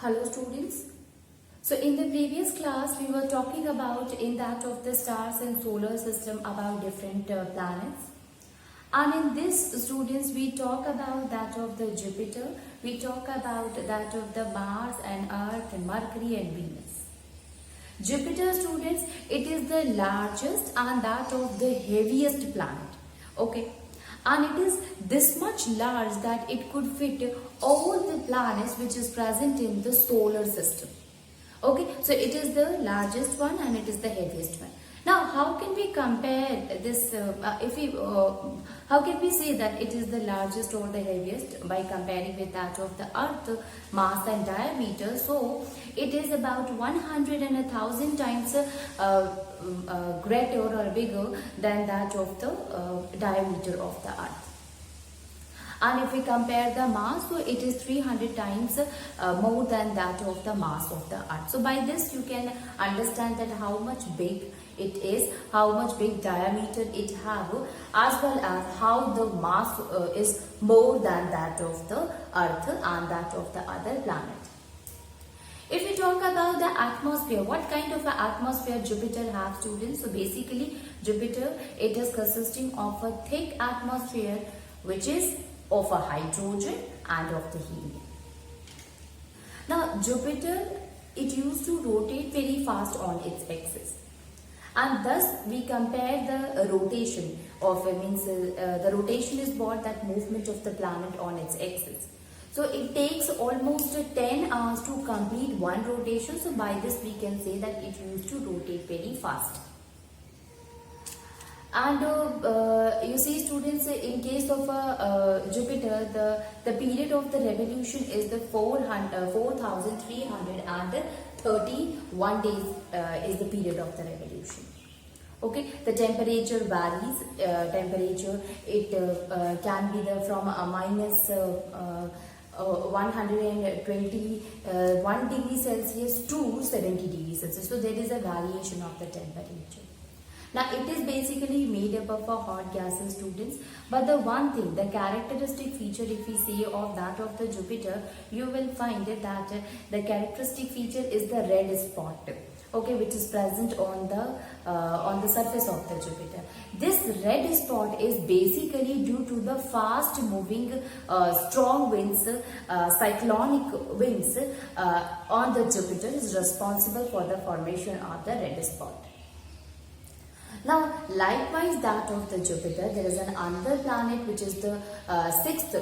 Hello students. So in the previous class we were talking about in that of the stars and solar system about different planets. And in this students we talk about that of the Jupiter, we talk about that of the Mars and Earth and Mercury and Venus. Jupiter students, it is the largest and that of the heaviest planet. Okay. And it is this much large that it could fit all the planets which is present in the solar system. Okay, so it is the largest one and it is the heaviest one. Now, how can we compare this? How can we say that it is the largest or the heaviest by comparing with that of the Earth mass and diameter? So, it is about 100 and 1,000 times greater or bigger than that of the diameter of the Earth. And if we compare the mass, so it is 300 times more than that of the mass of the Earth. So by this you can understand that how much big it is, how much big diameter it have, as well as how the mass is more than that of the Earth and that of the other planet. If we talk about the atmosphere, what kind of an atmosphere Jupiter has, students? So basically Jupiter, it is consisting of a thick atmosphere which is of a hydrogen and of the helium. Now Jupiter, it used to rotate very fast on its axis, and thus we compare the rotation of the rotation is what, that movement of the planet on its axis. So it takes almost 10 hours to complete one rotation. So by this we can say that it used to rotate very fast. And you see students, in case of Jupiter, the period of the revolution is the 4,331 days is the period of the revolution. Okay, the temperature varies. Temperature, it can be from minus 121 degrees Celsius to 70 degrees Celsius. So there is a variation of the temperature. Now it is basically made up of a hot gases, students, but the one thing, the characteristic feature, if we say of that of the Jupiter, you will find that the characteristic feature is the red spot, okay, which is present on the surface of the Jupiter. This red spot is basically due to the fast moving strong winds, cyclonic winds on the Jupiter is responsible for the formation of the red spot. Now, likewise that of the Jupiter, there is another planet which is the sixth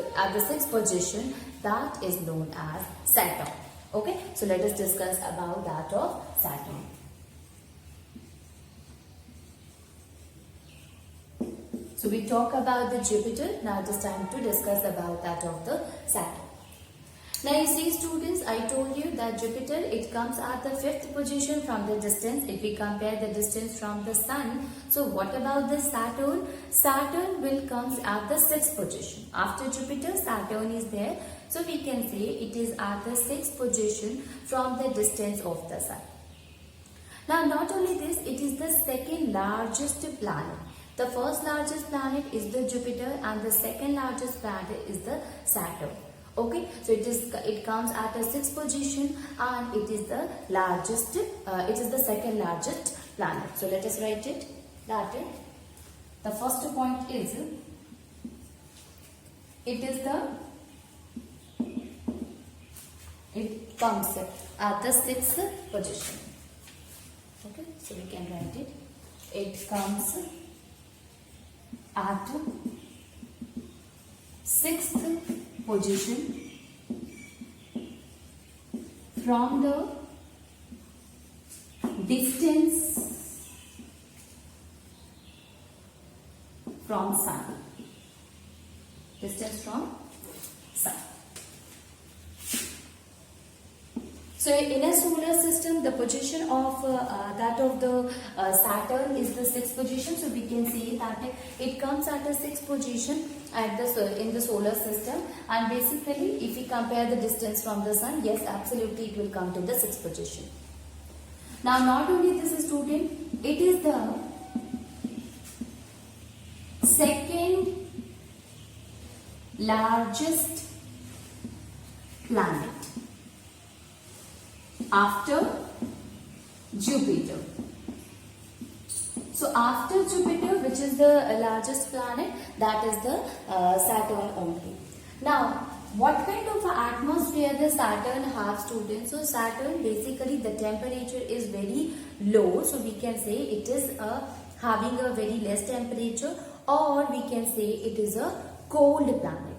position, that is known as Saturn. Okay, so let us discuss about that of Saturn. So we talk about the Jupiter, now it is time to discuss about that of the Saturn. Now you see students, I told you that Jupiter, it comes at the 5th position from the distance. If we compare the distance from the Sun, so what about the Saturn? Saturn will comes at the 6th position. After Jupiter, Saturn is there. So we can say it is at the 6th position from the distance of the Sun. Now not only this, it is the second largest planet. The first largest planet is the Jupiter and the second largest planet is the Saturn. Okay, so it comes at the 6th position and it is the largest, it is the second largest planet. So let us write it, that the first point is, it comes at the 6th position. Okay, so we can write it, it comes at 6th position from the distance from Sun. Distance from Sun. So in a solar system, the position of that of the Saturn is the 6th position. So we can see that it comes at the 6th position in the solar system, and basically if we compare the distance from the Sun, yes, absolutely it will come to the 6th position. Now not only this, student, it is the second largest planet. after Jupiter. So after Jupiter, which is the largest planet, that is the Saturn only. Now, what kind of atmosphere the Saturn has, students? So Saturn, basically the temperature is very low, so we can say it is having a very less temperature, or we can say it is a cold planet.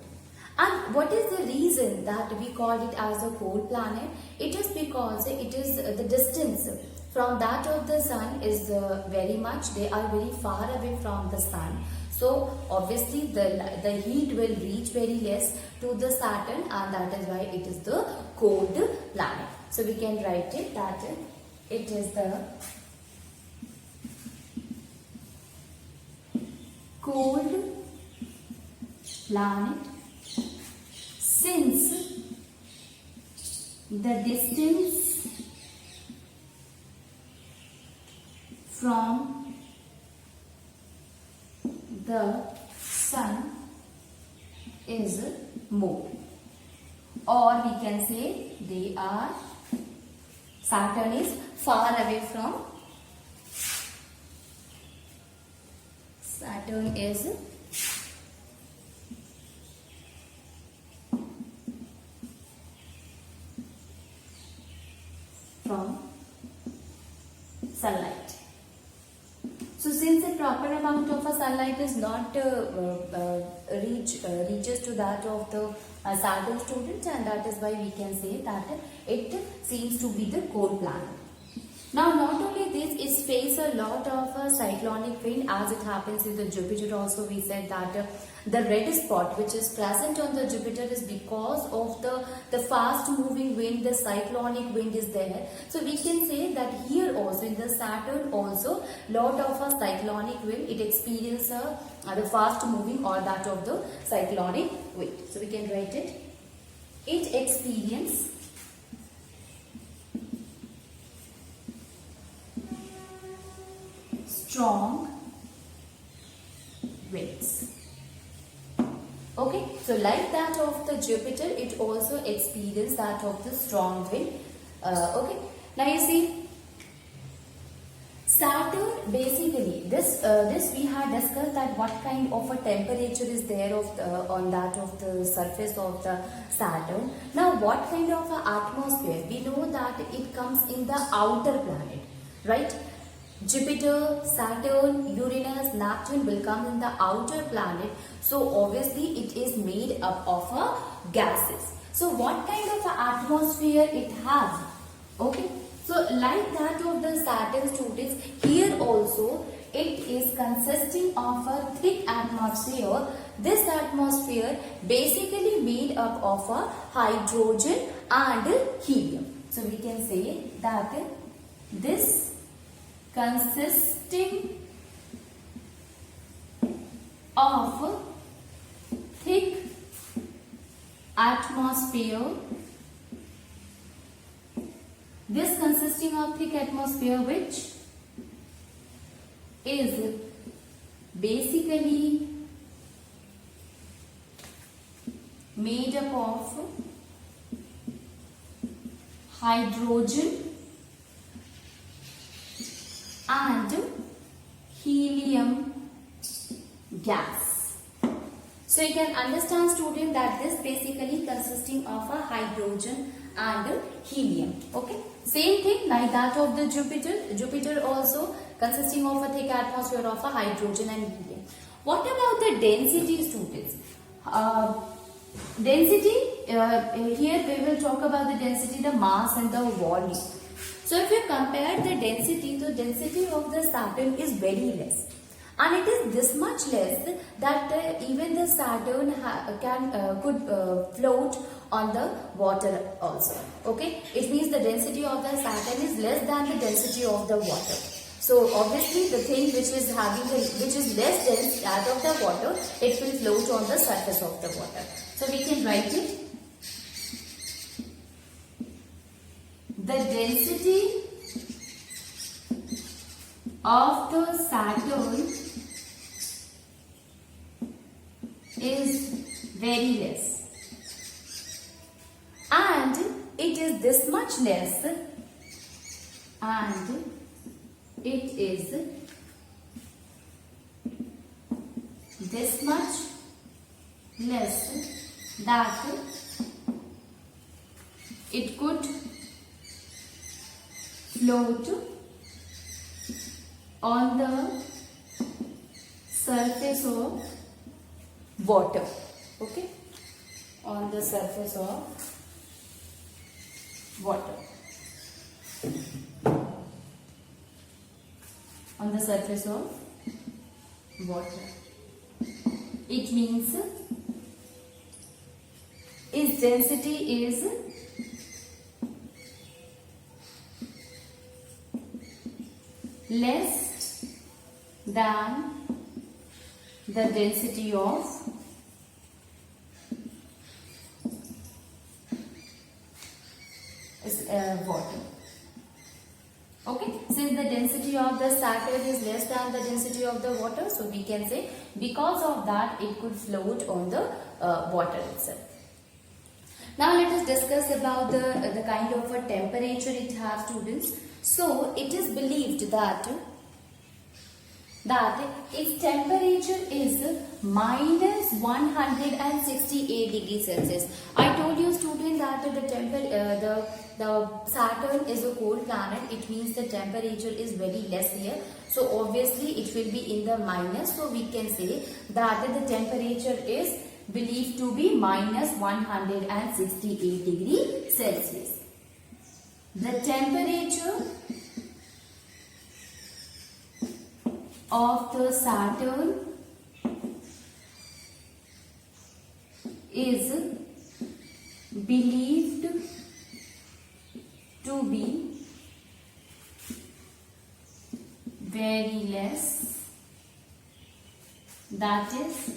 And what is the reason that we call it as a cold planet? It is because it is the distance from that of the sun is very much, they are very far away from the sun. So obviously the heat will reach very less to the Saturn, and that is why it is the cold planet. So we can write it that it is the cold planet, since the distance from the sun is more, or we can say they are, Saturn is far away from, Saturn is from sunlight. So since the proper amount of a sunlight is not reaches to that of the Saturn, students, and that is why we can say that it seems to be the cold planet. Now, not only this, it faces a lot of cyclonic wind, as it happens in the Jupiter also. We said that the red spot which is present on the Jupiter is because of the fast moving wind, the cyclonic wind is there. So we can say that here also in the Saturn also lot of a cyclonic wind, it experiences the fast moving or that of the cyclonic wind. So we can write it. It experiences strong winds. Okay, so like that of the Jupiter, it also experiences that of the strong wind. Okay, now you see, Saturn basically, this we had discussed that what kind of a temperature is there of on that of the surface of the Saturn. Now, what kind of a atmosphere? We know that it comes in the outer planet, right? Jupiter, Saturn, Uranus, Neptune will come in the outer planet. So obviously it is made up of gases. So what kind of atmosphere it has? Okay. So like that of the Saturn, students, here also it is consisting of a thick atmosphere. This atmosphere basically made up of a hydrogen and helium. So we can say that this consisting of thick atmosphere, this consisting of thick atmosphere which is basically made up of hydrogen and helium gas. So you can understand, student, that this basically consisting of a hydrogen and helium. Okay, same thing like that of the Jupiter. Jupiter also consisting of a thick atmosphere of a hydrogen and helium. What about the density, students? Density, here we will talk about the density, the mass and the volume. So if you compare the density of the Saturn is very less, and it is this much less that even the Saturn could float on the water also. Okay, it means the density of the Saturn is less than the density of the water. So obviously the thing which is less dense that of the water, it will float on the surface of the water. So we can write it. The density of the Saturn is very less, and it is this much less and it is this much less that it could float on the surface of water. Okay, on the surface of water. On the surface of water. It means its density is less than the density of water. Okay, since the density of the Saturn is less than the density of the water, so we can say because of that it could float on the water itself. Now let us discuss about the kind of a temperature it has, students. So it is believed that its temperature is minus 168 degrees Celsius. I told you, student, that the Saturn is a cold planet. It means the temperature is very less here. So obviously it will be in the minus. So we can say that the temperature is believed to be minus 168 degrees Celsius. The temperature of the Saturn is believed to be very less, that is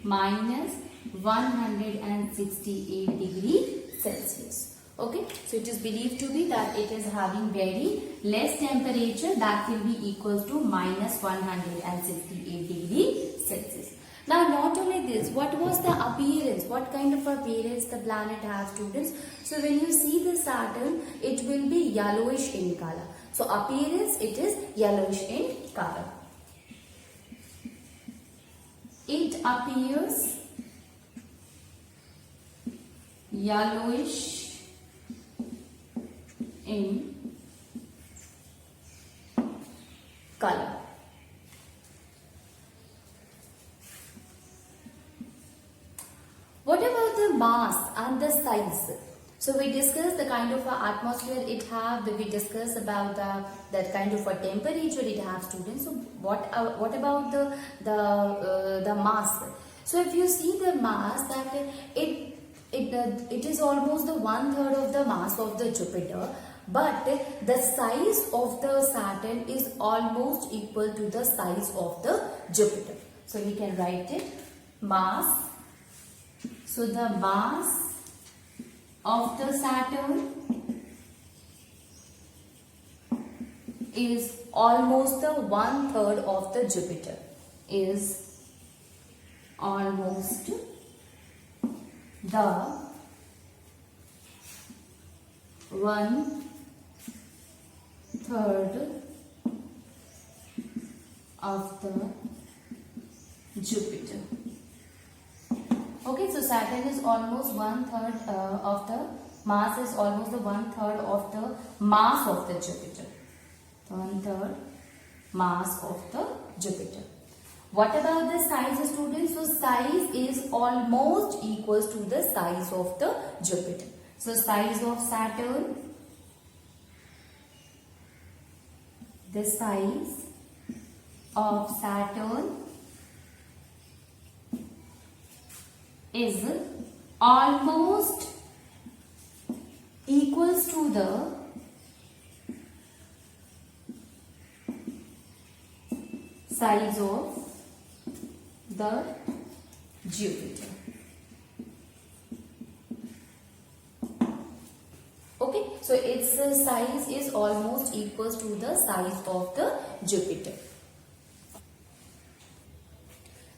minus 168 degrees Celsius. Okay, so it is believed to be that it is having very less temperature, that will be equal to minus 168 degrees Celsius. Now not only this, what was the appearance? What kind of appearance the planet has, students? So when you see the Saturn, it will be yellowish in color. So appearance, it is yellowish in color. It appears yellowish in color. What about the mass and the size? So we discussed the kind of atmosphere it have. We discussed about that kind of a temperature it has, students. So what about the mass? So if you see the mass, that it is almost the 1/3 of the mass of the Jupiter. But the size of the Saturn is almost equal to the size of the Jupiter. So we can write it mass. So the mass of the Saturn is almost the 1/3 of the Jupiter. Is almost the 1/3 of the Jupiter. Okay, so Saturn is almost 1/3 of the mass, is almost the 1/3 of the mass of the Jupiter. 1/3 mass of the Jupiter. What about the size, students? So size is almost equals to the size of the Jupiter. So size of Saturn, the size of Saturn is almost equals to the size of the Jupiter. Okay, so its size is almost equals to the size of the Jupiter.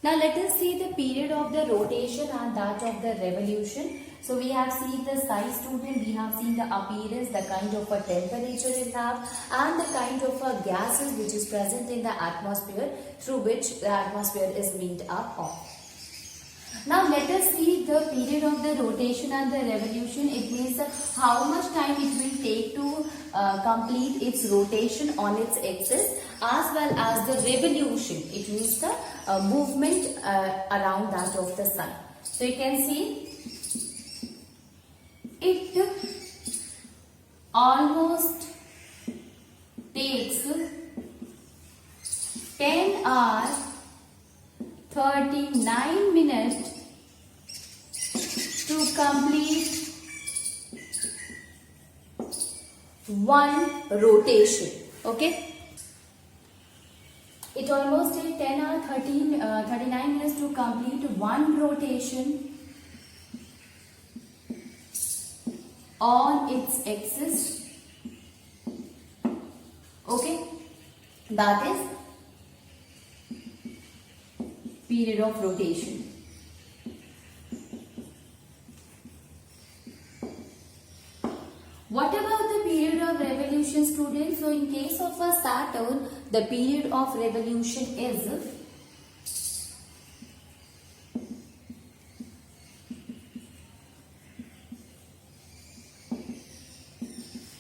Now let us see the period of the rotation and that of the revolution. So we have seen the size student, we have seen the appearance, the kind of a temperature it have, and the kind of a gases which is present in the atmosphere through which the atmosphere is made up of. Now let us see the period of the rotation and the revolution. It means how much time it will take to complete its rotation on its axis, as well as the revolution. It means the movement around that of the sun. So you can see it almost takes 10 hours 39 minutes to complete one rotation. Okay, it almost takes 10 hours 39 minutes to complete one rotation on its axis. Okay, that is period of rotation. What about the period of revolution, students? So in case of a Saturn, the period of revolution is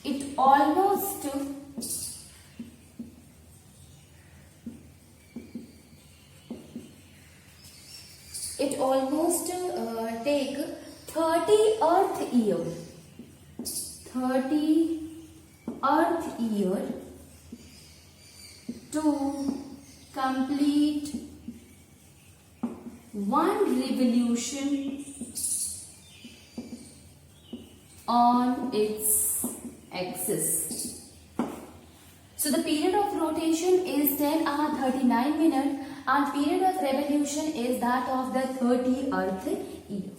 it almost take 30 Earth year. 30 Earth year to complete one revolution on its axis. So the period of rotation is 10 hours 39 minutes and period of revolution is that of the 30 Earth year.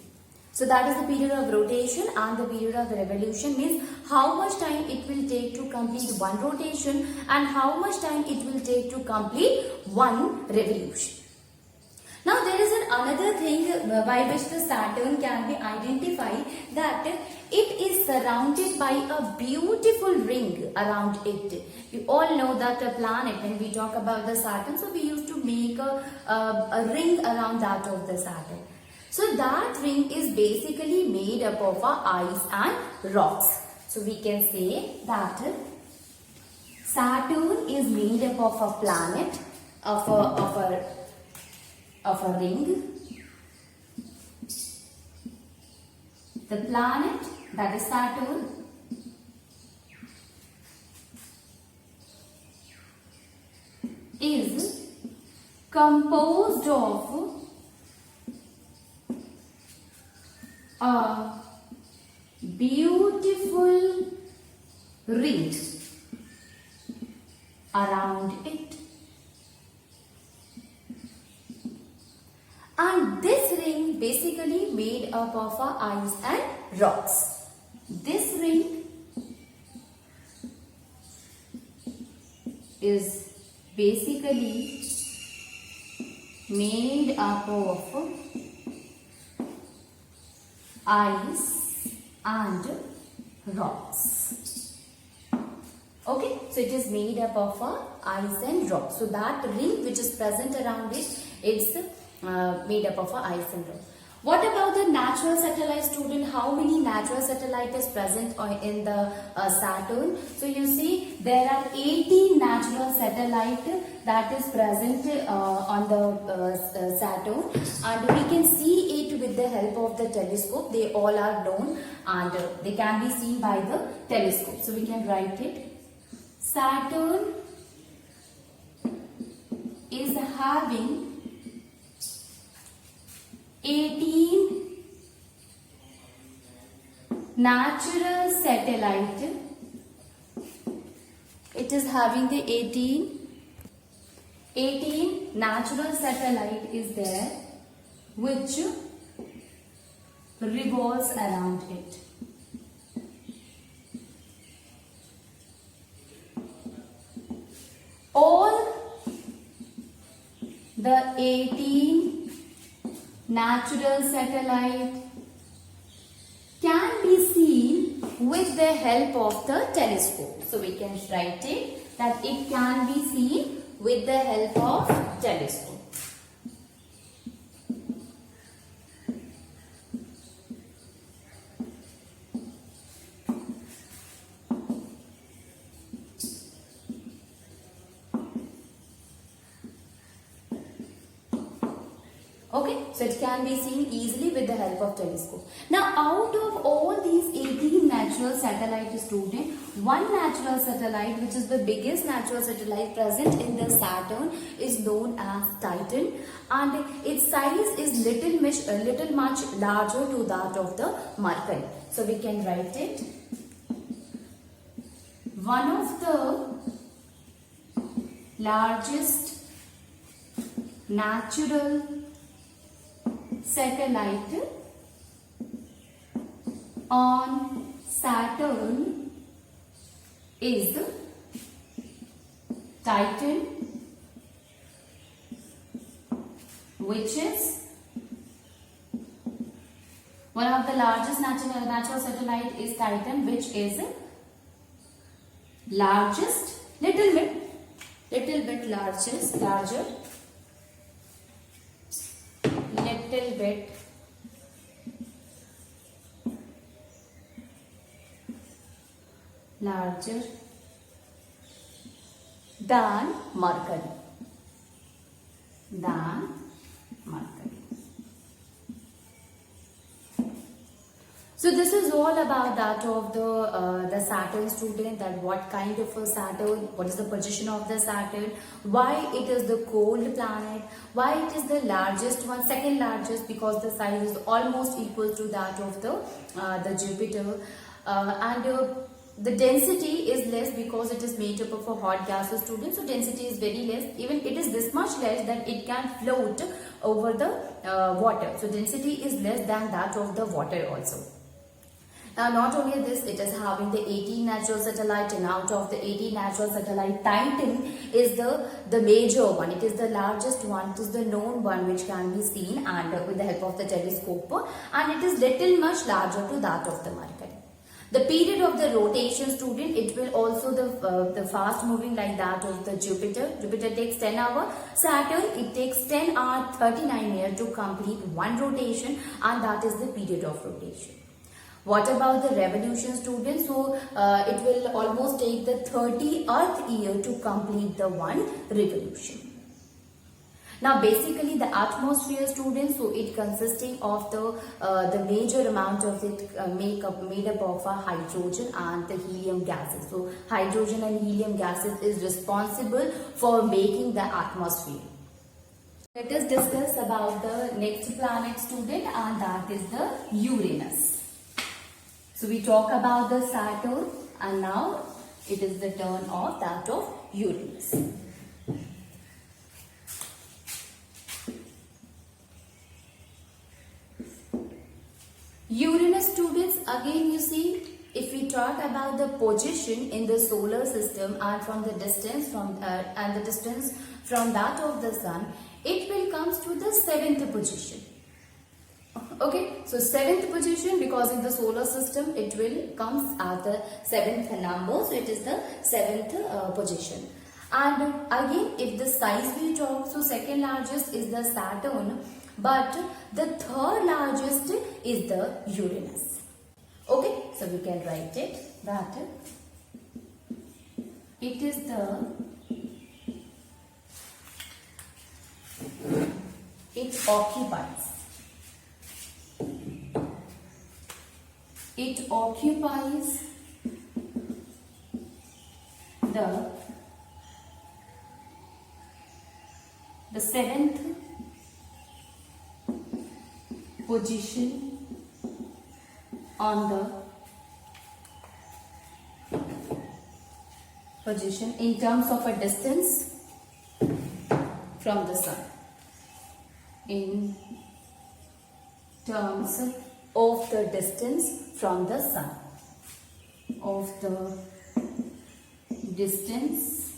So that is the period of rotation, and the period of revolution means how much time it will take to complete one rotation and how much time it will take to complete one revolution. Now there is another thing by which the Saturn can be identified, that it is surrounded by a beautiful ring around it. You all know that a planet, when we talk about the Saturn, so we used to make a ring around that of the Saturn. So that ring is basically made up of ice and rocks. So we can say that Saturn is made up of a planet, of a ring. The planet, that is Saturn, is composed of a beautiful ring around it, and this ring basically made up of ice and rocks. This ring is basically made up of ice and rocks. Okay, so it is made up of ice and rocks. So that ring which is present around it, it's made up of ice and rock. What about the natural satellite, student? How many natural satellites is present in the Saturn? So you see there are 18 natural satellites that is present on the Saturn, and we can see it with the help of the telescope. They all are known and they can be seen by the telescope. So we can write it. Saturn is having 18 natural satellite. It is having the 18 natural satellite is there which revolves around it. All the 18 natural satellite with the help of the telescope. So we can write it that it can be seen with the help of telescope. Okay, so it can be seen easily with the help of telescope. Now, out of all these 18 natural satellites, student, one natural satellite, which is the biggest natural satellite present in the Saturn, is known as Titan, and its size is little much larger to that of the Mercury. So we can write it. One of the largest natural satellite on Saturn is Titan, which is one of the largest natural satellite is Titan, which is largest, little bit larger, little bit larger than Mercury. So this is all about that of the Saturn, student, that what kind of a Saturn, what is the position of the Saturn, why it is the cold planet, why it is the largest one, second largest, because the size is almost equal to that of the Jupiter, and the density is less because it is made up of a hot gases, student. So density is very less. Even it is this much less that it can float over the water. So density is less than that of the water also. Now, not only this, it is having the 18 natural satellite, and out of the 18 natural satellite, Titan is the major one. It is the largest one. It is the known one which can be seen and with the help of the telescope, and it is little much larger to that of the Mercury. The period of the rotation, student, it will also the fast moving like that of the Jupiter. Jupiter takes 10 hours. Saturn, it takes 10 hours 39 years to complete one rotation, and that is the period of rotation. What about the revolution, students? So it will almost take the 30 Earth year to complete the one revolution. Now basically the atmosphere, students, so it consisting of the major amount of it made up of hydrogen and the helium gases. So hydrogen and helium gases is responsible for making the atmosphere. Let us discuss about the next planet, student, and that is the Uranus. So we talk about the Saturn, and now it is the turn of that of Uranus. Uranus, students, again you see, if we talk about the position in the solar system and from the distance from that of the sun, it will comes to the 7th position. Okay, so 7th position, because in the solar system it will comes at the 7th number, so it is the 7th position. And again, if the size we talk, so second largest is the Saturn, but the third largest is the Uranus. Okay, so we can write it that it is it occupies the 7th position on the position in terms of a distance from the sun. In terms of the distance from the sun. Of the distance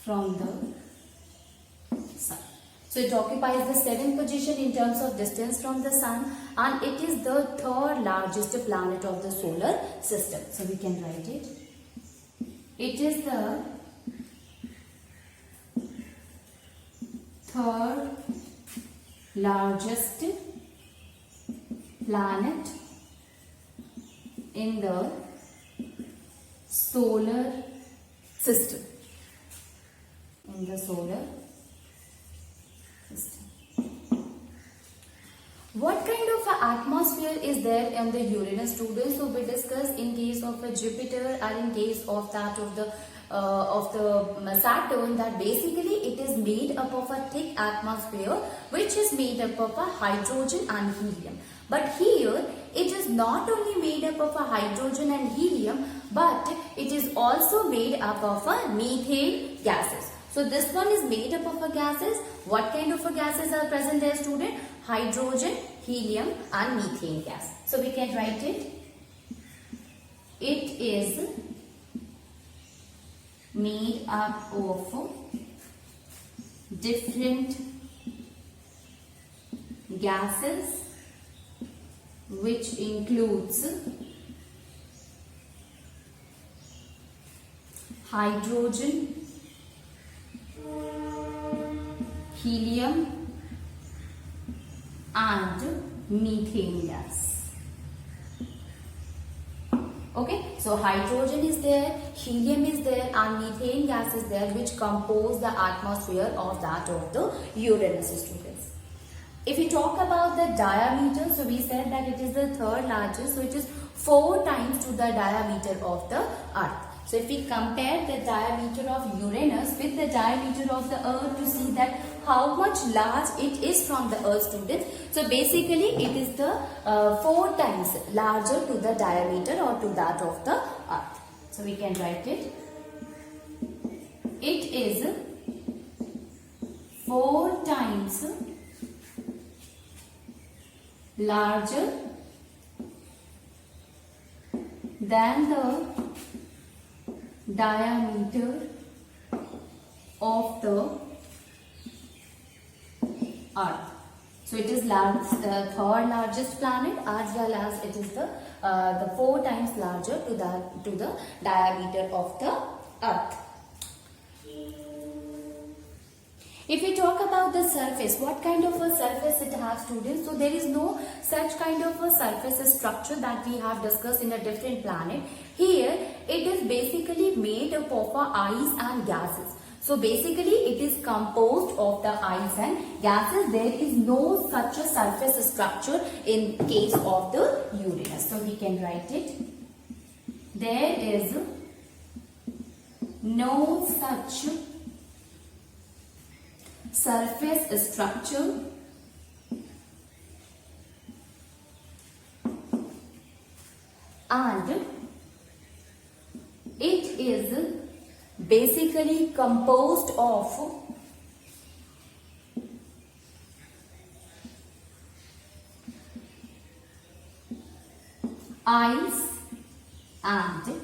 from the sun. So it occupies the 7th position in terms of distance from the sun, and it is the 3rd largest planet of the solar system. So we can write it. It is the 3rd largest planet in the solar system. In the solar system. What kind of an atmosphere is there in the Uranus, students? So we discussed in case of a Jupiter or in case of that of the Saturn, that basically it is made up of a thick atmosphere which is made up of a hydrogen and helium. But here it is not only made up of a hydrogen and helium, but it is also made up of a methane gases. So this one is made up of a gases. What kind of a gases are present there, student? Hydrogen, helium and methane gas. So we can write it. It is made up of different gases which includes hydrogen, helium and methane gas. Okay, so hydrogen is there, helium is there and methane gas is there, which compose the atmosphere of that of the Uranus, students. If we talk about the diameter, so we said that it is the 3rd largest, so it is 4 times to the diameter of the Earth. So if we compare the diameter of Uranus with the diameter of the Earth to see that how much large it is from the Earth, students. So basically it is the 4 times larger to the diameter or to that of the Earth. So we can write it. It is 4 times larger than the diameter of the Earth. So it is 3rd largest planet as well as it is the 4 times larger to the diameter of the Earth. If we talk about the surface, what kind of a surface it has, students? So there is no such kind of a surface structure that we have discussed in a different planet. Here it is basically made up of ice and gases. So basically it is composed of the ice and gases. There is no such a surface structure in case of the Uranus. So we can write it. There is no such surface structure and it is basically composed of ice and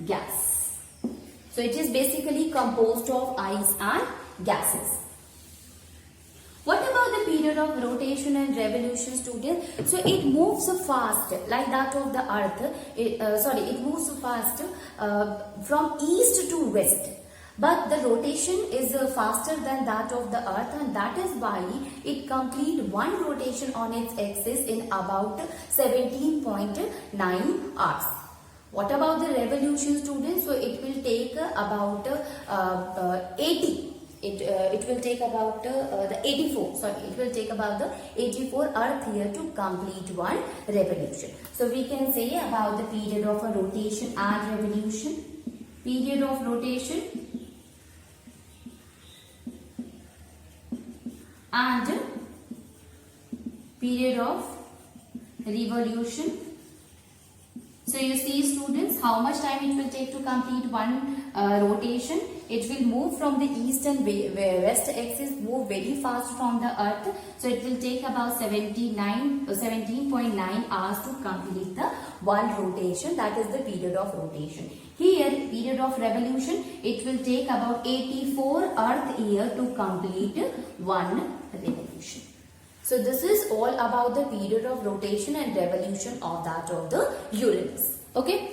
gas. So it is basically composed of ice and gases. What about the period of rotation and revolution, students? So it moves fast like that of the Earth. It moves fast from east to west. But the rotation is faster than that of the Earth, and that is why it completes one rotation on its axis in about 17.9 hours. What about the revolution, students? So it will take about 80. It will take about the 84. Sorry, it will take about the 84 Earth year to complete one revolution. So we can say about the period of a rotation and revolution. Period of rotation and period of revolution. So you see, students, how much time it will take to complete one rotation. it will move from the east and west axis, move very fast from the earth. So it will take about 17.9 hours to complete the one rotation. That is the period of rotation. Here, period of revolution, it will take about 84 earth year to complete one revolution. So this is all about the period of rotation and revolution of that of the Uranus. Okay.